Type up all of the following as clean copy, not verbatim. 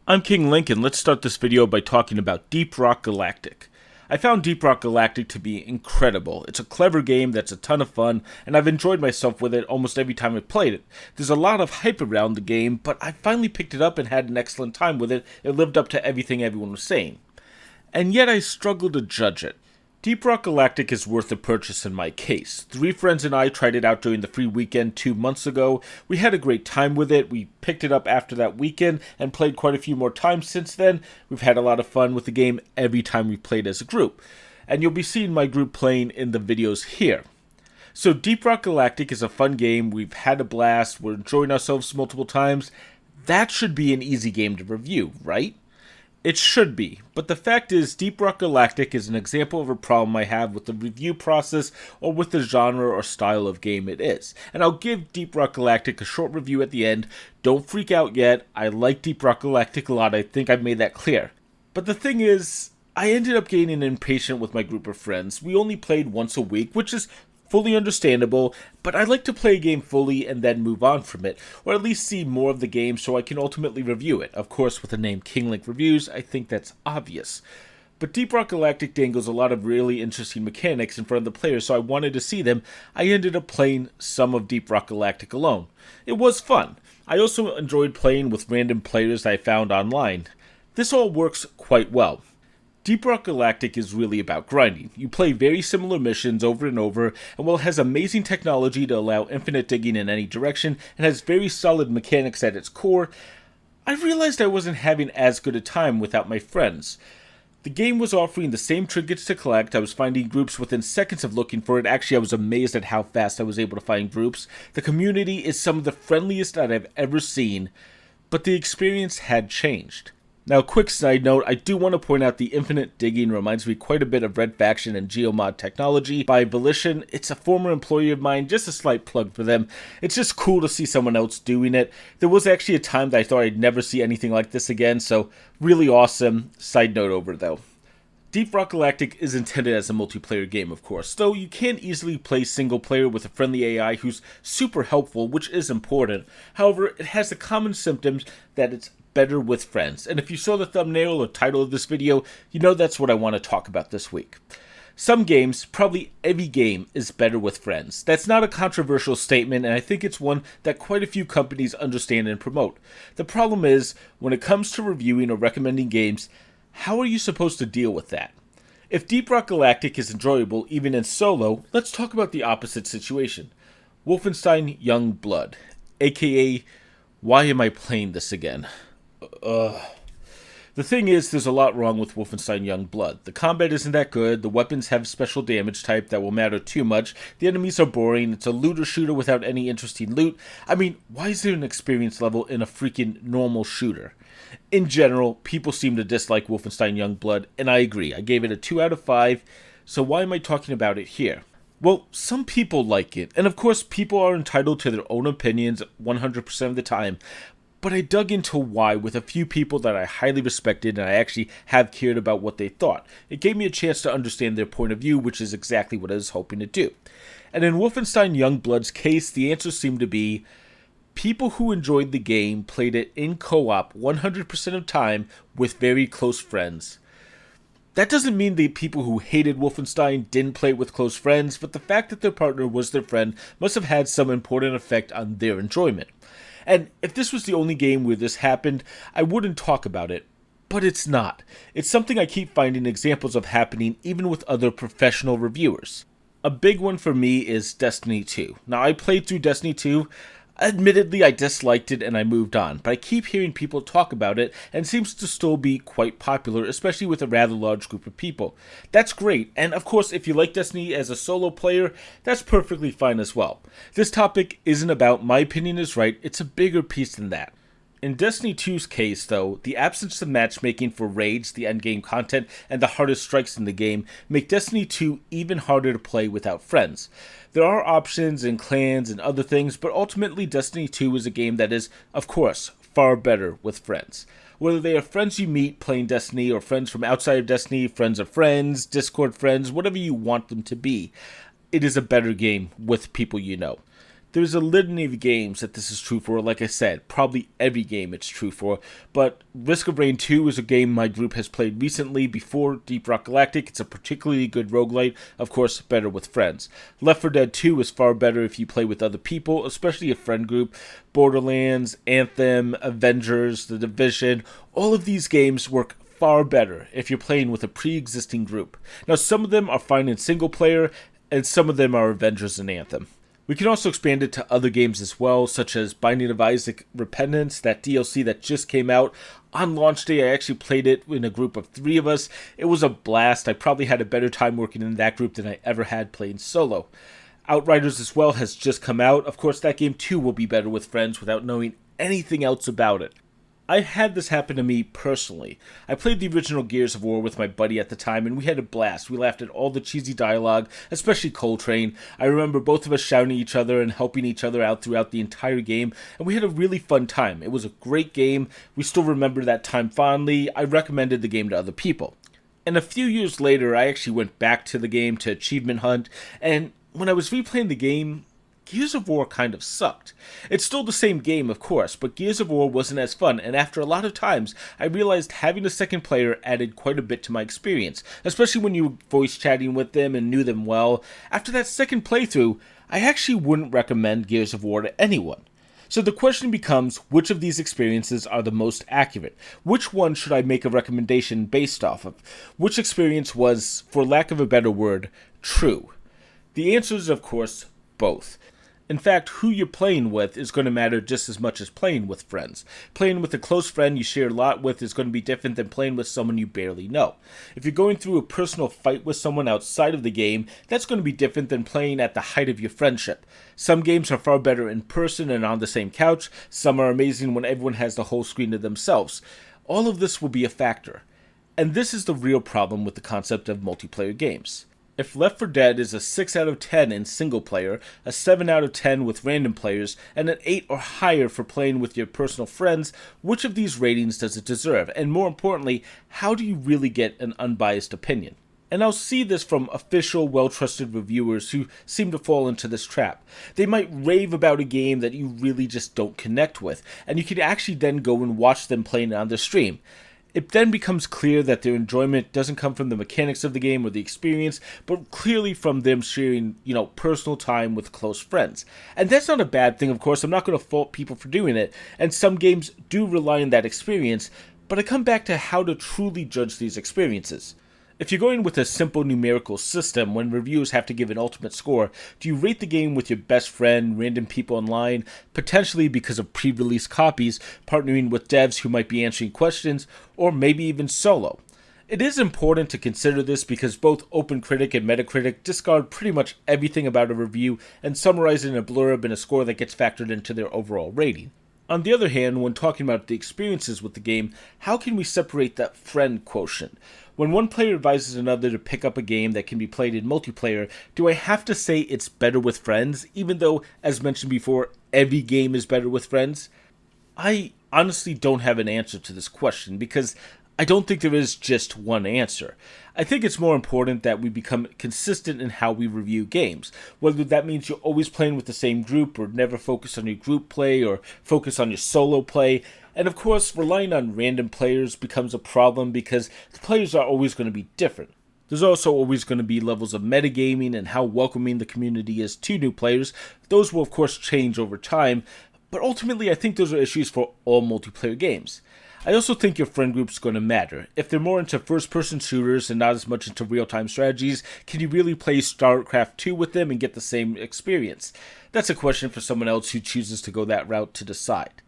I'm King Lincoln. Let's start this video by talking about Deep Rock Galactic. I found Deep Rock Galactic to be incredible. It's a clever game that's a ton of fun, and I've enjoyed myself with it almost every time I've played it. There's a lot of hype around the game, but I finally picked it up and had an excellent time with it. It lived up to everything everyone was saying. And yet I struggle to judge it. Deep Rock Galactic is worth the purchase in my case. 3 friends and I tried it out during the free weekend 2 months ago. We had a great time with it. We picked it up after that weekend and played quite a few more times since then. We've had a lot of fun with the game every time we played as a group. And you'll be seeing my group playing in the videos here. So Deep Rock Galactic is a fun game. We've had a blast. We're enjoying ourselves multiple times. That should be an easy game to review, right? It should be, but the fact is Deep Rock Galactic is an example of a problem I have with the review process or with the genre or style of game it is. And I'll give Deep Rock Galactic a short review at the end. Don't freak out yet. I like Deep Rock Galactic a lot. I think I've made that clear. But the thing is, I ended up getting impatient with my group of friends. We only played once a week, which is fully understandable, but I like to play a game fully and then move on from it, or at least see more of the game so I can ultimately review it. Of course, with the name King Link Reviews, I think that's obvious. But Deep Rock Galactic dangles a lot of really interesting mechanics in front of the player, so I wanted to see them. I ended up playing some of Deep Rock Galactic alone. It was fun. I also enjoyed playing with random players I found online. This all works quite well. Deep Rock Galactic is really about grinding. You play very similar missions over and over, and while it has amazing technology to allow infinite digging in any direction, and has very solid mechanics at its core, I realized I wasn't having as good a time without my friends. The game was offering the same trinkets to collect. I was finding groups within seconds of looking for it. Actually, I was amazed at how fast I was able to find groups. The community is some of the friendliest that I've ever seen, but the experience had changed. Now, quick side note, I do want to point out the infinite digging reminds me quite a bit of Red Faction and Geomod technology by Volition. It's a former employee of mine, just a slight plug for them. It's just cool to see someone else doing it. There was actually a time that I thought I'd never see anything like this again, so really awesome. Side note over though. Deep Rock Galactic is intended as a multiplayer game, of course, though you can easily play single player with a friendly AI who's super helpful, which is important. However, it has the common symptoms that it's better with friends. And if you saw the thumbnail or title of this video, you know that's what I want to talk about this week. Some games, probably every game, is better with friends. That's not a controversial statement, and I think it's one that quite a few companies understand and promote. The problem is, when it comes to reviewing or recommending games, how are you supposed to deal with that? If Deep Rock Galactic is enjoyable even in solo, let's talk about the opposite situation. Wolfenstein Youngblood, aka, why am I playing this again? The thing is, there's a lot wrong with Wolfenstein Youngblood. The combat isn't that good, the weapons have special damage type that will matter too much, the enemies are boring, it's a looter shooter without any interesting loot. I mean, why is there an experience level in a freaking normal shooter? In general, people seem to dislike Wolfenstein Youngblood, and I agree. I gave it a 2 out of 5, so why am I talking about it here? Well, some people like it, and of course people are entitled to their own opinions 100% of the time, but I dug into why with a few people that I highly respected and I actually have cared about what they thought. It gave me a chance to understand their point of view, which is exactly what I was hoping to do. And in Wolfenstein Youngblood's case, the answer seemed to be people who enjoyed the game played it in co-op 100% of time with very close friends. That doesn't mean the people who hated Wolfenstein didn't play it with close friends, but the fact that their partner was their friend must have had some important effect on their enjoyment. And if this was the only game where this happened, I wouldn't talk about it. But it's not. It's something I keep finding examples of happening even with other professional reviewers. A big one for me is Destiny 2. Now, I played through Destiny 2. Admittedly, I disliked it and I moved on, but I keep hearing people talk about it and it seems to still be quite popular, especially with a rather large group of people. That's great, and of course, if you like Destiny as a solo player, that's perfectly fine as well. This topic isn't about my opinion is right, it's a bigger piece than that. In Destiny 2's case, though, the absence of matchmaking for raids, the endgame content, and the hardest strikes in the game make Destiny 2 even harder to play without friends. There are options and clans and other things, but ultimately Destiny 2 is a game that is, of course, far better with friends. Whether they are friends you meet playing Destiny or friends from outside of Destiny, friends of friends, Discord friends, whatever you want them to be, it is a better game with people you know. There's a litany of games that this is true for. Like I said, probably every game it's true for, but Risk of Rain 2 is a game my group has played recently before Deep Rock Galactic. It's a particularly good roguelite, of course, better with friends. Left 4 Dead 2 is far better if you play with other people, especially a friend group. Borderlands, Anthem, Avengers, The Division, all of these games work far better if you're playing with a pre-existing group. Now, some of them are fine in single player, and some of them are Avengers and Anthem. We can also expand it to other games as well, such as Binding of Isaac Repentance, that DLC that just came out. On launch day, I actually played it in a group of 3 of us. It was a blast. I probably had a better time working in that group than I ever had playing solo. Outriders as well has just come out. Of course, that game too will be better with friends without knowing anything else about it. I had this happen to me personally. I played the original Gears of War with my buddy at the time, and we had a blast. We laughed at all the cheesy dialogue, especially Coltrane. I remember both of us shouting at each other and helping each other out throughout the entire game, and we had a really fun time. It was a great game. We still remember that time fondly. I recommended the game to other people. And a few years later, I actually went back to the game to achievement hunt, and when I was replaying the game, Gears of War kind of sucked. It's still the same game, of course, but Gears of War wasn't as fun, and after a lot of times, I realized having a second player added quite a bit to my experience, especially when you were voice chatting with them and knew them well. After that second playthrough, I actually wouldn't recommend Gears of War to anyone. So the question becomes, which of these experiences are the most accurate? Which one should I make a recommendation based off of? Which experience was, for lack of a better word, true? The answer is, of course, both. In fact, who you're playing with is going to matter just as much as playing with friends. Playing with a close friend you share a lot with is going to be different than playing with someone you barely know. If you're going through a personal fight with someone outside of the game, that's going to be different than playing at the height of your friendship. Some games are far better in person and on the same couch. Some are amazing when everyone has the whole screen to themselves. All of this will be a factor. And this is the real problem with the concept of multiplayer games. If Left 4 Dead is a 6 out of 10 in single player, a 7 out of 10 with random players, and an 8 or higher for playing with your personal friends, which of these ratings does it deserve? And more importantly, how do you really get an unbiased opinion? And I'll see this from official, well-trusted reviewers who seem to fall into this trap. They might rave about a game that you really just don't connect with, and you can actually then go and watch them playing it on their stream. It then becomes clear that their enjoyment doesn't come from the mechanics of the game or the experience, but clearly from them sharing, personal time with close friends. And that's not a bad thing, of course. I'm not going to fault people for doing it, and some games do rely on that experience, but I come back to how to truly judge these experiences. If you're going with a simple numerical system, when reviewers have to give an ultimate score, do you rate the game with your best friend, random people online, potentially because of pre-release copies, partnering with devs who might be answering questions, or maybe even solo? It is important to consider this because both OpenCritic and Metacritic discard pretty much everything about a review and summarize it in a blurb and a score that gets factored into their overall rating. On the other hand, when talking about the experiences with the game, how can we separate that friend quotient? When one player advises another to pick up a game that can be played in multiplayer, do I have to say it's better with friends, even though, as mentioned before, every game is better with friends? I honestly don't have an answer to this question because I don't think there is just one answer. I think it's more important that we become consistent in how we review games, whether that means you're always playing with the same group or never focus on your group play or focus on your solo play. And of course, relying on random players becomes a problem because the players are always going to be different. There's also always going to be levels of metagaming and how welcoming the community is to new players. Those will of course change over time, but ultimately I think those are issues for all multiplayer games. I also think your friend group is going to matter. If they're more into first-person shooters and not as much into real-time strategies, can you really play StarCraft 2 with them and get the same experience? That's a question for someone else who chooses to go that route to decide.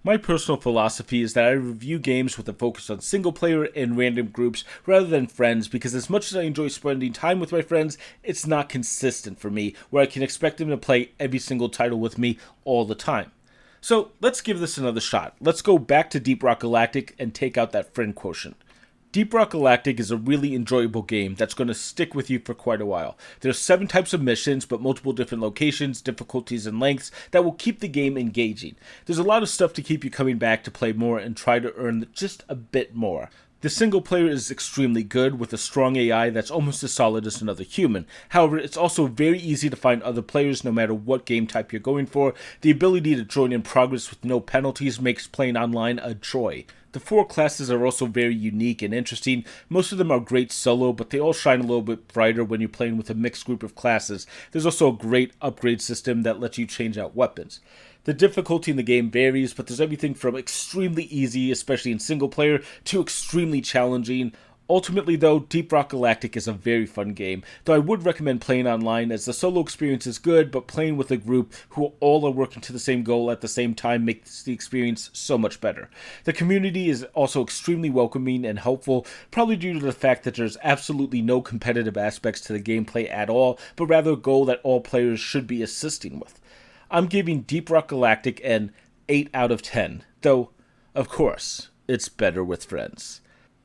My personal philosophy is that I review games with a focus on single-player and random groups rather than friends because as much as I enjoy spending time with my friends, it's not consistent for me where I can expect them to play every single title with me all the time. So let's give this another shot. Let's go back to Deep Rock Galactic and take out that friend quotient. Deep Rock Galactic is a really enjoyable game that's going to stick with you for quite a while. There's 7 types of missions, but multiple different locations, difficulties, and lengths that will keep the game engaging. There's a lot of stuff to keep you coming back to play more and try to earn just a bit more. The single player is extremely good, with a strong AI that's almost as solid as another human. However, it's also very easy to find other players no matter what game type you're going for. The ability to join in progress with no penalties makes playing online a joy. The 4 classes are also very unique and interesting. Most of them are great solo, but they all shine a little bit brighter when you're playing with a mixed group of classes. There's also a great upgrade system that lets you change out weapons. The difficulty in the game varies, but there's everything from extremely easy, especially in single player, to extremely challenging. Ultimately, though, Deep Rock Galactic is a very fun game, though I would recommend playing online, as the solo experience is good, but playing with a group who all are working to the same goal at the same time makes the experience so much better. The community is also extremely welcoming and helpful, probably due to the fact that there's absolutely no competitive aspects to the gameplay at all, but rather a goal that all players should be assisting with. I'm giving Deep Rock Galactic an 8 out of 10, though, of course, it's better with friends.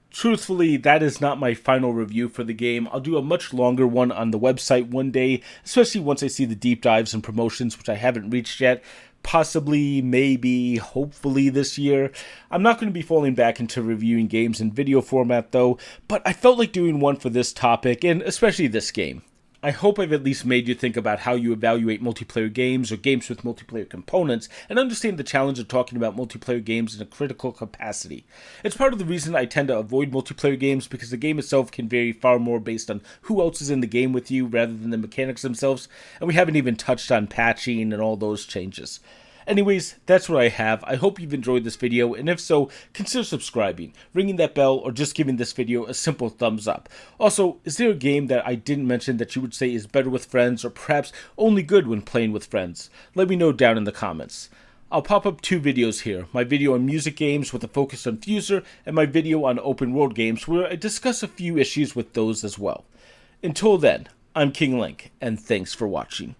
Truthfully, that is not my final review for the game. I'll do a much longer one on the website one day, especially once I see the deep dives and promotions, which I haven't reached yet. Possibly, maybe, hopefully this year. I'm not going to be falling back into reviewing games in video format though, but I felt like doing one for this topic, and especially this game. I hope I've at least made you think about how you evaluate multiplayer games or games with multiplayer components and understand the challenge of talking about multiplayer games in a critical capacity. It's part of the reason I tend to avoid multiplayer games, because the game itself can vary far more based on who else is in the game with you rather than the mechanics themselves, and we haven't even touched on patching and all those changes. Anyways, that's what I have. I hope you've enjoyed this video, and if so, consider subscribing, ringing that bell, or just giving this video a simple thumbs up. Also, is there a game that I didn't mention that you would say is better with friends, or perhaps only good when playing with friends? Let me know down in the comments. I'll pop up 2 videos here, my video on music games with a focus on Fuser, and my video on open world games where I discuss a few issues with those as well. Until then, I'm King Link, and thanks for watching.